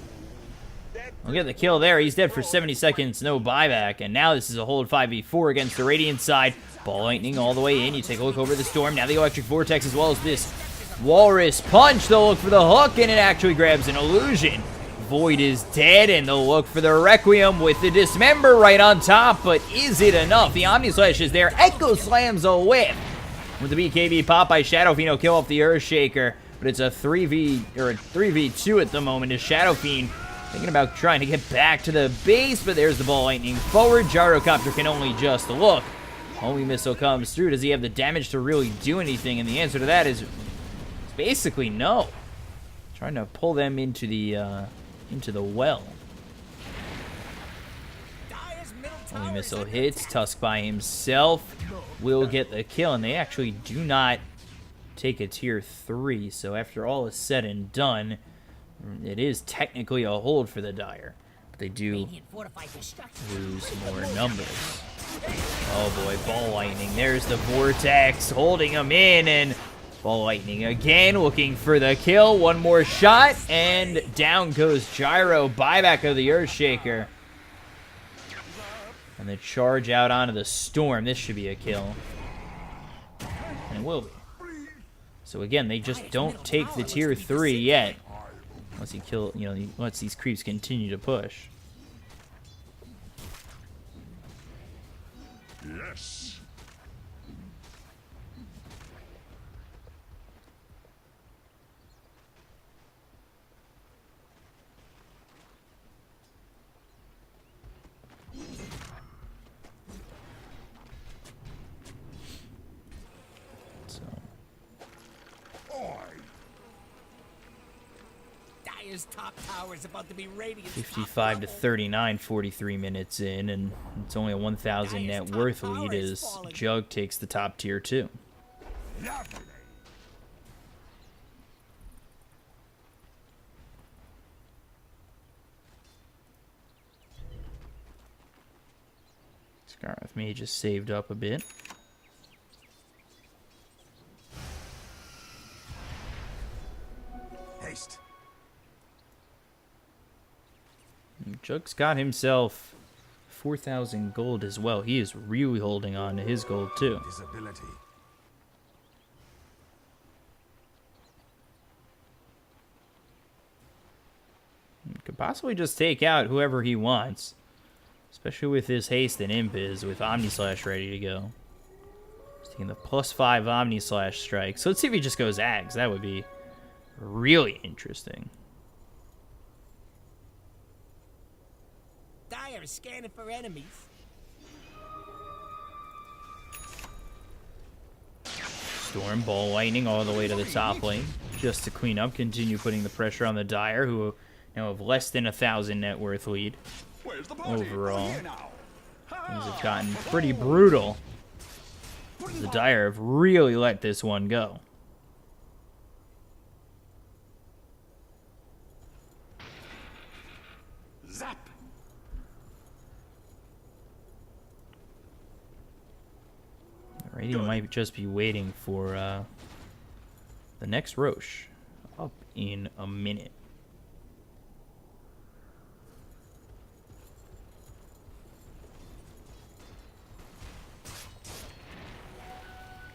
We'll get the kill there. He's dead for 70 seconds, no buyback. And now this is a hold 5v4 against the Radiant side. Ball Lightning all the way in. You take a look over the Storm. Now the Electric Vortex as well as this Walrus Punch. They'll look for the hook, and it actually grabs an Illusion. Void is dead, and they'll look for the Requiem with the Dismember right on top. But is it enough? The Omni Slash is there. Echo Slams a whiff. With the BKB pop by Shadow Fiend, he'll kill off the Earthshaker. But it's a 3v2 at the moment as Shadow Fiend thinking about trying to get back to the base, but there's the Ball Lightning forward. Gyrocopter can only just look. Homing Missile comes through. Does he have the damage to really do anything? And the answer to that is basically no. Trying to pull them into the well. Homing Missile hits. Tusk by himself will get the kill, and they actually do not take a tier 3. So after all is said and done, it is technically a hold for the Dire, but they do lose more numbers. Oh boy, Ball Lightning. There's the Vortex holding him in, and Ball Lightning again looking for the kill. One more shot, and down goes Gyro. Buyback of the Earthshaker. And the charge out onto the Storm. This should be a kill. And it will be. So again, they just don't take the tier 3 yet. Unless he lets these creeps continue to push. Yes. So Dire's top tower is about to be radiant. 55 to 39, 43 minutes in, and it's only a 1,000 net worth lead as Jug takes the top tier 2. Lovely. Scarlet Mage just saved up a bit. Haste. Jug's got himself 4,000 gold as well. He is really holding on to his gold too. Disability. Could possibly just take out whoever he wants. Especially with his haste and Impiz with Omni Slash ready to go. He's taking the +5 Omni Slash strike. So let's see if he just goes Ags. That would be really interesting. Dire is scanning for enemies. Storm Ball Lightning all the way to the top lane. Just to clean up, continue putting the pressure on the Dire, who now have less than 1,000 net worth lead. Where's the party? Overall, We're here now. things have gotten pretty brutal. The Dire have really let this one go. Zap. Radiant might just be waiting for the next Roche up in a minute.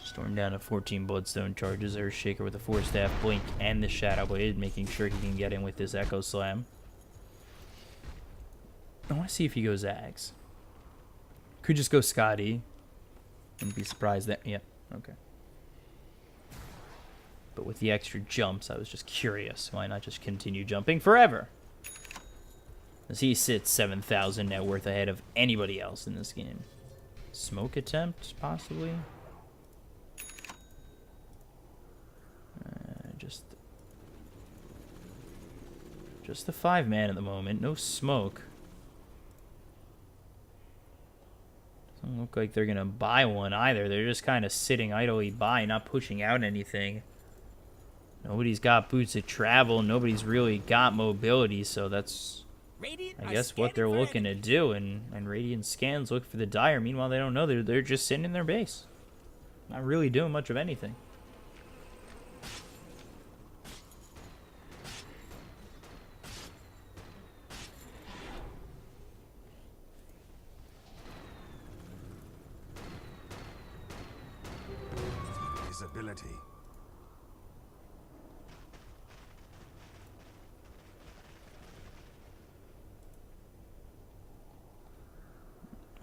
Storm down to 14 Bloodstone charges. Earthshaker with the 4-staff blink and the Shadow Blade, making sure he can get in with this Echo Slam. I want to see if he goes Ags. Could just go Scotty. Wouldn't be surprised that. Yep. Okay. But with the extra jumps, I was just curious. Why not just continue jumping forever? As he sits 7,000 net worth ahead of anybody else in this game. Smoke attempt, possibly? Just the 5-man at the moment. No smoke. Doesn't look like they're going to buy one either. They're just kind of sitting idly by, not pushing out anything. Nobody's got boots of travel. Nobody's really got mobility, so that's, I guess, what they're looking to do. And Radiant scans look for the Dire. Meanwhile, they don't know. They're just sitting in their base. Not really doing much of anything. Ability.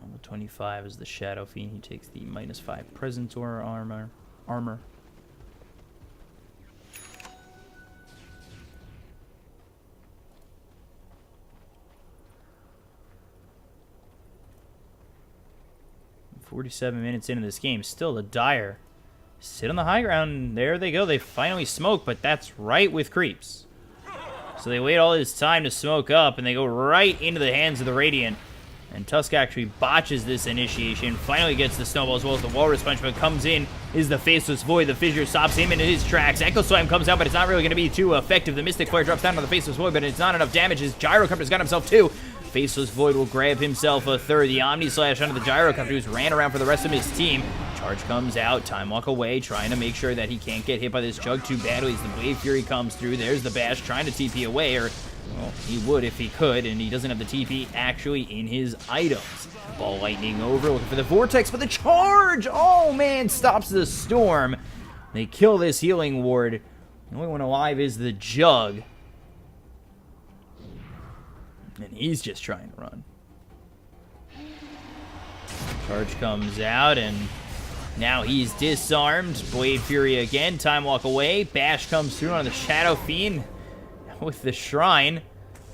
On the 25 is the Shadow Fiend. He takes the -5 Presence or armor. 47 minutes into this game, still the Dire sit on the high ground. There they go. They finally smoke, but that's right with creeps. So they wait all this time to smoke up, and they go right into the hands of the Radiant. And Tusk actually botches this initiation, finally gets the snowball as well as the Walrus Punch, but comes in is the Faceless Void. The Fissure stops him in his tracks. Echo Slam comes out, but it's not really going to be too effective. The Mystic Flare drops down on the Faceless Void, but it's not enough damage. His Gyrocopter's got himself two. Faceless Void will grab himself a third. The Omni Slash under the Gyrocopter, who's ran around for the rest of his team. Charge comes out, Time Walk away, trying to make sure that he can't get hit by this Jug too badly as the Blade Fury comes through. There's the Bash trying to TP away, or, well, he would if he could, and he doesn't have the TP actually in his items. Ball Lightning over, looking for the Vortex, but the Charge! Oh, man, stops the Storm. They kill this Healing Ward. The only one alive is the Jug. And he's just trying to run. Charge comes out, and now he's disarmed. Blade Fury again. Time Walk away. Bash comes through on the Shadow Fiend with the Shrine.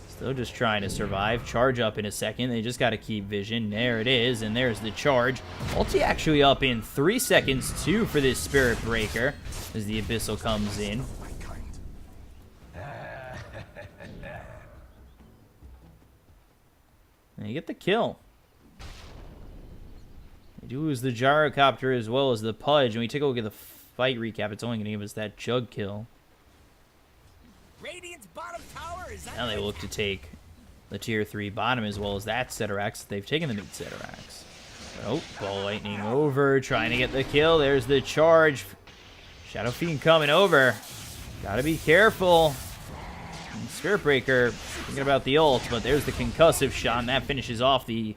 Still just trying to survive. Charge up in a second. They just got to keep vision. There it is, and there's the charge. Ulti actually up in 3 seconds, too, for this Spirit Breaker as the Abyssal comes in. And you get the kill. They do lose the Gyrocopter as well as the Pudge. And we take a look at the fight recap. It's only going to give us that Jug kill. Radiant's bottom tower is Now they look to take the tier 3 bottom as well as that Ceterax. They've taken the mid Ceterax. Oh, Ball Lightning over, trying to get the kill. There's the charge. Shadow Fiend coming over. Gotta be careful. And Spirit Breaker thinking about the ult, but there's the concussive shot, and that finishes off the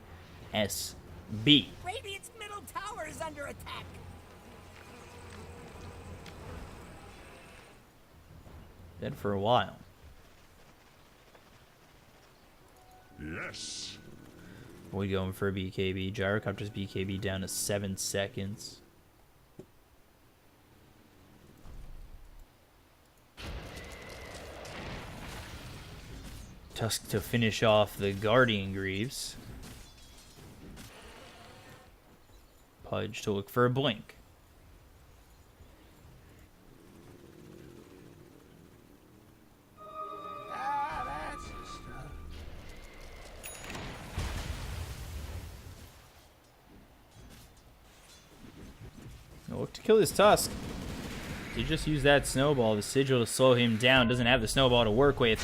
SB. Radiant's middle tower is under attack. Dead for a while. Yes. We going for a BKB. Gyrocopter's BKB down to 7 seconds. Tusk to finish off the Guardian Greaves. Pudge to look for a blink. That's the stuff. Look to kill this Tusk. Did just use that snowball, the sigil to slow him down. Doesn't have the snowball to work with.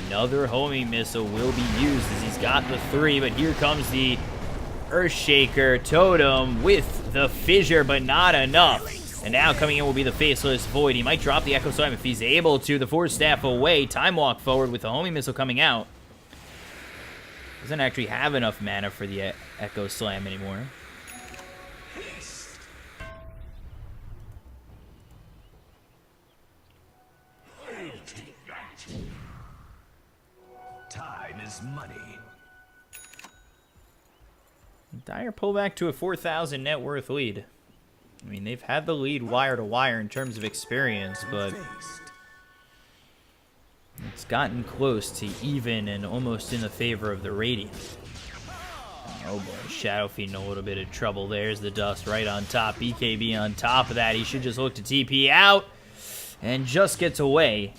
Another homing missile will be used as he's got the 3, but here comes the Earthshaker Totem with the fissure, but not enough. And now coming in will be the Faceless Void. He might drop the Echo Slam if he's able to. The Force Staff away. Time Walk forward with the homing missile coming out. Doesn't actually have enough mana for the Echo Slam anymore. Time is money. Dire pull back to a 4,000 net worth lead. I mean, they've had the lead wire to wire in terms of experience, but it's gotten close to even and almost in the favor of the Radiant. Oh boy, Shadow Fiend in a little bit of trouble. There's the dust right on top. BKB on top of that. He should just look to TP out and just gets away.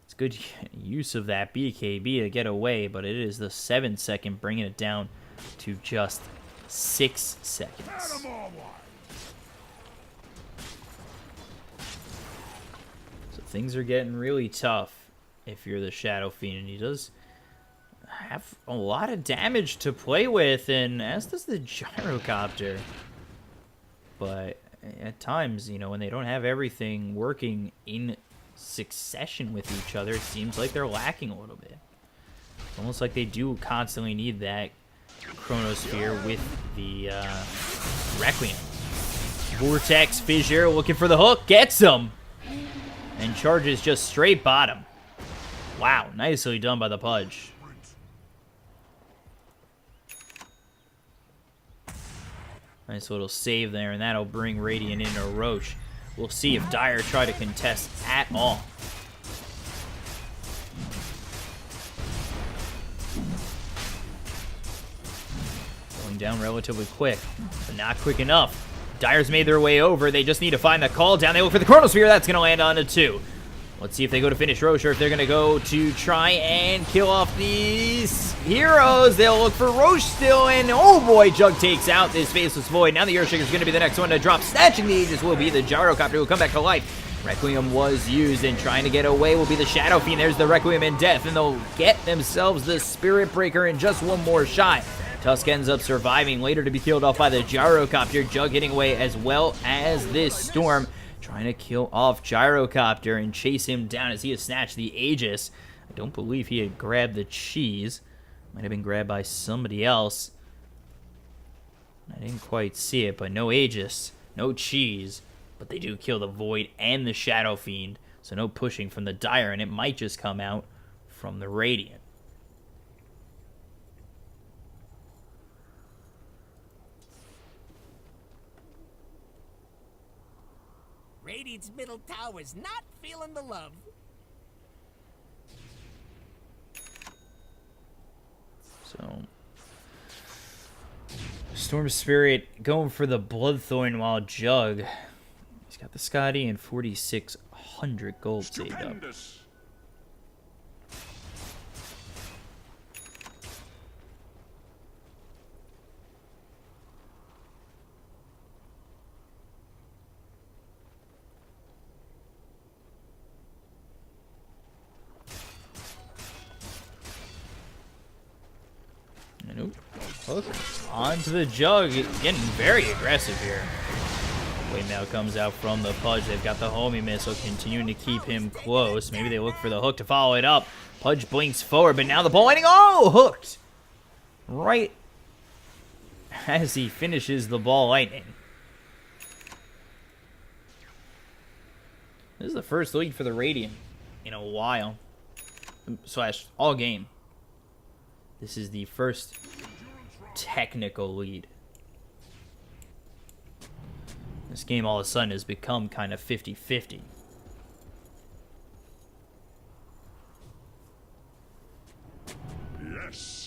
It's good use of that BKB to get away, but it is the 7-second, bringing it down to just 6 seconds. So things are getting really tough if you're the Shadow Fiend, and he does have a lot of damage to play with, and as does the Gyrocopter. But at times, you know, when they don't have everything working in succession with each other, it seems like they're lacking a little bit. It's almost like they do constantly need that Chronosphere with the Requiem. Vortex Fissure looking for the hook, gets him, and charges just straight bottom. Wow, nicely done by the Pudge. Nice little save there, and that'll bring Radiant into Roche. We'll see if Dire try to contest at all. Going down relatively quick, but not quick enough. Dire's made their way over. They just need to find the call down. They look for the Chronosphere. That's going to land on a 2. Let's see if they go to finish Roche, or if they're going to go to try and kill off these heroes. They'll look for Roche still, and oh boy, Jug takes out this Faceless Void. Now the Earthshaker's going to be the next one to drop. Snatching the Aegis will be the Gyrocopter, who will come back to life. Requiem was used, and trying to get away will be the Shadow Fiend. There's the Requiem in death, and they'll get themselves the Spirit Breaker in just one more shot. Tusk ends up surviving, later to be killed off by the Gyrocopter. Jug getting away as well as this Storm, trying to kill off Gyrocopter and chase him down as he has snatched the Aegis. I don't believe he had grabbed the cheese. Might have been grabbed by somebody else. I didn't quite see it, but no Aegis, no cheese. But they do kill the Void and the Shadow Fiend, so no pushing from the Dire, and it might just come out from the Radiant. Radiant's middle tower's not feeling the love. So, Storm Spirit going for the Bloodthorn, while Jug, he's got the Scotty and 4,600 gold saved up. Stupendous. Nope. Hook onto the Jug, getting very aggressive here. Wait, now comes out from the Pudge. They've got the homing missile, continuing to keep him close. Maybe they look for the hook to follow it up. Pudge blinks forward, but now the ball lightning. Oh, hooked! Right as he finishes the ball lightning. This is the first lead for the Radiant in a while. Slash all game. This is the first technical lead. This game all of a sudden has become kind of 50-50. Yes.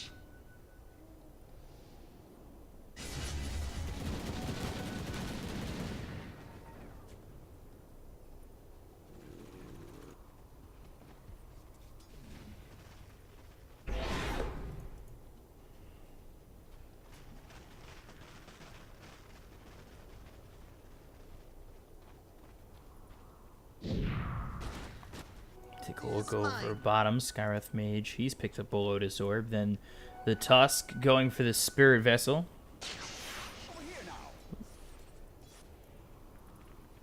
Take a look over bottom. Skywrath Mage, he's picked up a Lotus Orb. Then the Tusk going for the Spirit Vessel.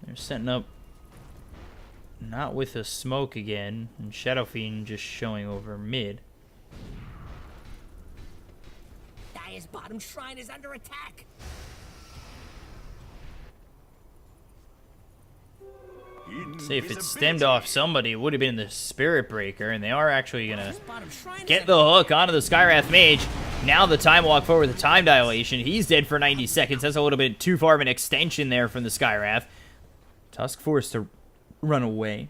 They're setting up not with a smoke again. And Shadow Fiend just showing over mid. Dire's bottom shrine is under attack. See, if it stemmed off somebody, it would have been the Spirit Breaker, and they are actually gonna Bottom shrine get is the hook onto the Skywrath Mage. Now the time walk forward with the time dilation. He's dead for 90 seconds. That's a little bit too far of an extension there from the Skywrath. Tusk forced to run away.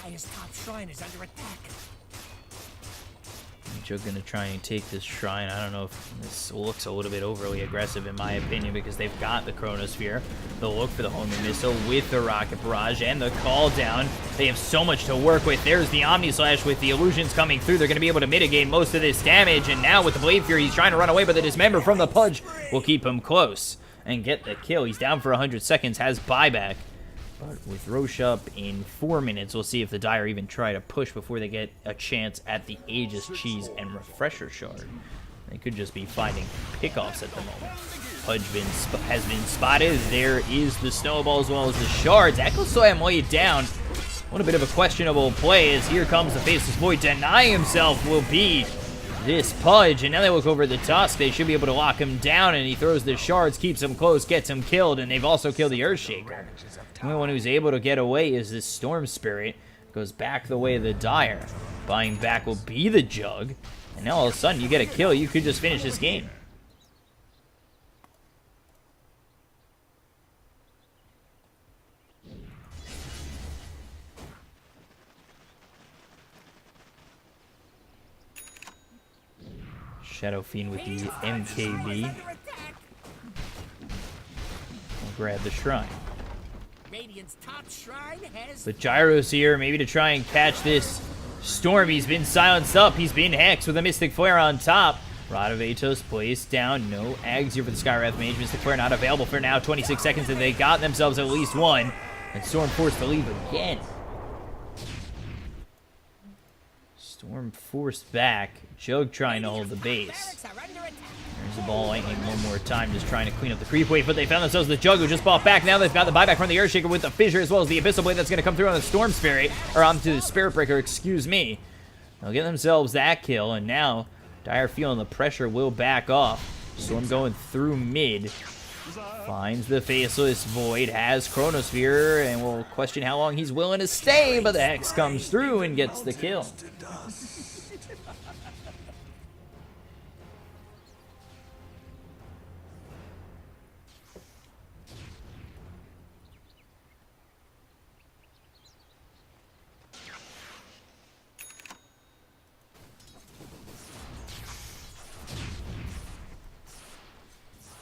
Dire's top shrine is under attack. Joe gonna try and take this shrine. I don't know if this looks a little bit overly aggressive in my opinion, because they've got the Chronosphere. They'll look for the homing missile with the rocket barrage and the call down. They have so much to work with. There's the Omni Slash with the illusions coming through. They're gonna be able to mitigate most of this damage, and now with the Blade Fury, he's trying to run away, but the Dismember from the Pudge will keep him close and get the kill. He's down for 100 seconds, has buyback. But with Roche up in 4 minutes, we'll see if the Dire even try to push before they get a chance at the Aegis Cheese and Refresher Shard. They could just be finding pickoffs at the moment. Pudge has been spotted. There is the Snowball as well as the Shards. Echo Slam laid down. What a bit of a questionable play, as here comes the Faceless Void. Denying himself will be this Pudge, and now they look over the Tusk. They should be able to lock him down, and he throws the Shards, keeps him close, gets him killed, and they've also killed the Earthshaker. The only one who's able to get away is this Storm Spirit. Goes back the way of the Dire. Buying back will be the Jug. And now all of a sudden you get a kill. You could just finish this game. Shadow Fiend with the MKB. We'll grab the Shrine. Radiant's top shrine has But Gyro's here, maybe to try and catch this Storm. He's been silenced up. He's been hexed with a Mystic Flare on top. Rod of Atos placed down. No Ags here for the Skywrath Mage. Mystic Flare not available for now. 26 seconds, and they got themselves at least one. And Storm forced to leave again. Storm forced back. Jug trying to hold the base. barracks are under attack. There's the Ball Lightning one more time, just trying to clean up the creep wave, but they found themselves the Jug, who just bought back. Now they've got the buyback from the Earthshaker with the Fissure, as well as the Abyssal Blade that's going to come through on the Storm Spirit, or onto the Spirit Breaker, excuse me. They'll get themselves that kill, and now Dire feeling the pressure will back off. Storm going through mid. Finds the Faceless Void, has Chronosphere, and we'll question how long he's willing to stay, but the Hex comes through and gets the kill.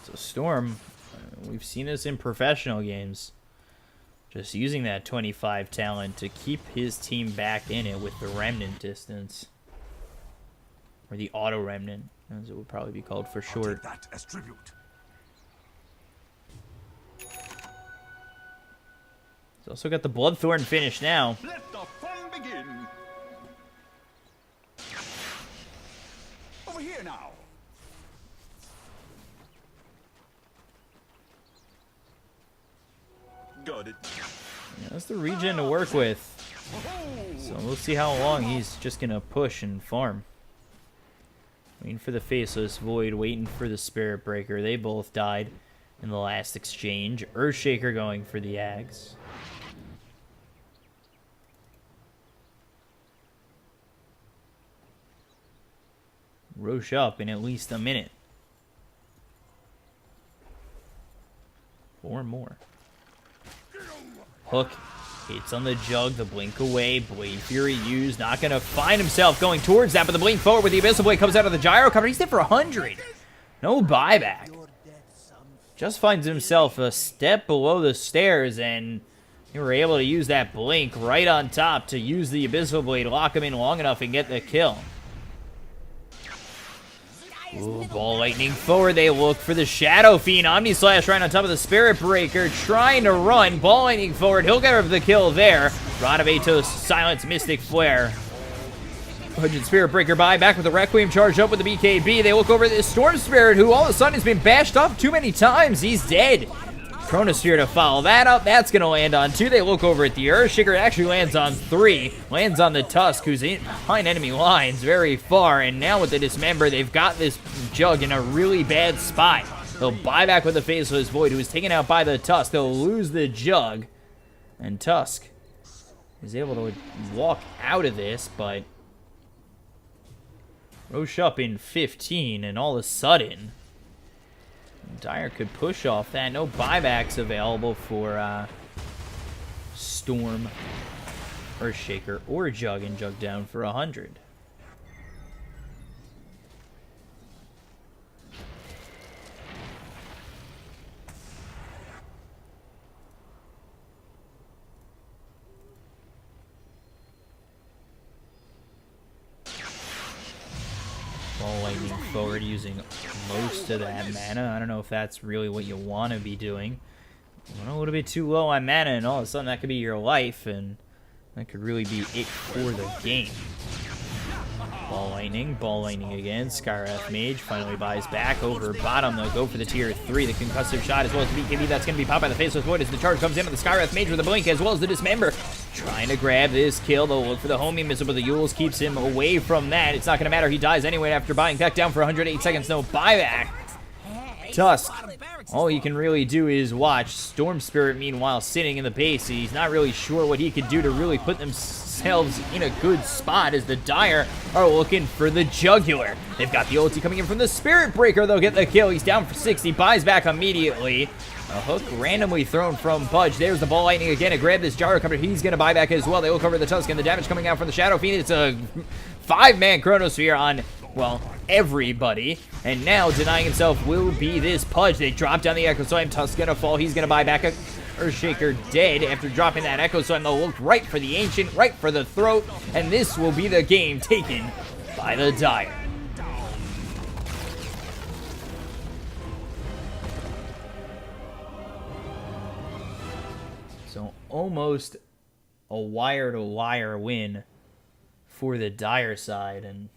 So Storm, we've seen this in professional games. Just using that 25 talent to keep his team back in it with the Remnant distance. Or the Auto Remnant, as it would probably be called for short. That as tribute. He's also got the Bloodthorn finish now. Let the fun begin. Over here now. Got it. Yeah, that's the regen to work with. So we'll see how long he's just going to push and farm. Waiting for the Faceless Void, waiting for the Spirit Breaker. They both died in the last exchange. Earthshaker going for the Ags. Roche up in at least a minute. 4 more. Hook hits on the jug, the blink away. Blade Fury used, not going to find himself going towards that, but the blink forward with the Abyssal Blade comes out of the gyro cover. He's there for 100. No buyback. Just finds himself a step below the stairs, and they were able to use that blink right on top to use the Abyssal Blade, lock him in long enough and get the kill. Ooh, Ball Lightning forward. They look for the Shadow Fiend. Omni Slash right on top of the Spirit Breaker, trying to run. Ball Lightning forward. He'll get the kill there. Rod of Atos, Silence, Mystic Flare. 100 Spirit Breaker back with the Requiem charged up with the BKB. They look over at this Storm Spirit, who all of a sudden has been bashed off too many times. He's dead. Chronosphere to follow that up. That's going to land on 2. They look over at the Earthshaker. It actually lands on 3. Lands on the Tusk, who's in behind enemy lines very far. And now with the Dismember, they've got this Jug in a really bad spot. They'll buy back with the Faceless Void, who is taken out by the Tusk. They'll lose the Jug. And Tusk is able to walk out of this, but Roche up in 15, and all of a sudden Dire could push off that. No buybacks available for Storm, Earthshaker, or Jug, and Jug down for 100. Ball Lightning forward using most of that mana. I don't know if that's really what you want to be doing. Went a little bit too low on mana, and all of a sudden that could be your life, and that could really be it for the game. Ball Lightning again. Skywrath Mage finally buys back over bottom. They'll go for the tier 3, the concussive shot, as well as the BKB. That's going to be popped by the Faceless Void as the charge comes in on the Skywrath Mage with the blink, as well as the Dismember. Trying to grab this kill. They'll look for the homing missile, but the Yules keeps him away from that. It's not going to matter. He dies anyway after buying back down for 108 seconds. No buyback. Tusk, all he can really do is watch. Storm Spirit, meanwhile, sitting in the base. He's not really sure what he could do to really put themselves in a good spot as the Dire are looking for the Jugular. They've got the ulti coming in from the Spirit Breaker. They'll get the kill. He's down for 60. Buys back immediately. A hook randomly thrown from Budge. There's the Ball Lightning again to grab this Gyro cover. He's going to buy back as well. They will cover the Tusk, and the damage coming out from the Shadow Fiend. It's a 5-man Chronosphere on, well, everybody. And now denying himself will be this Pudge. They drop down the Echo Slam. Tusk's going to fall. He's going to buy back a Earthshaker dead after dropping that Echo Slam. They'll look right for the Ancient, right for the throat. And this will be the game taken by the Dire. So almost a wire-to-wire win for the Dire side, and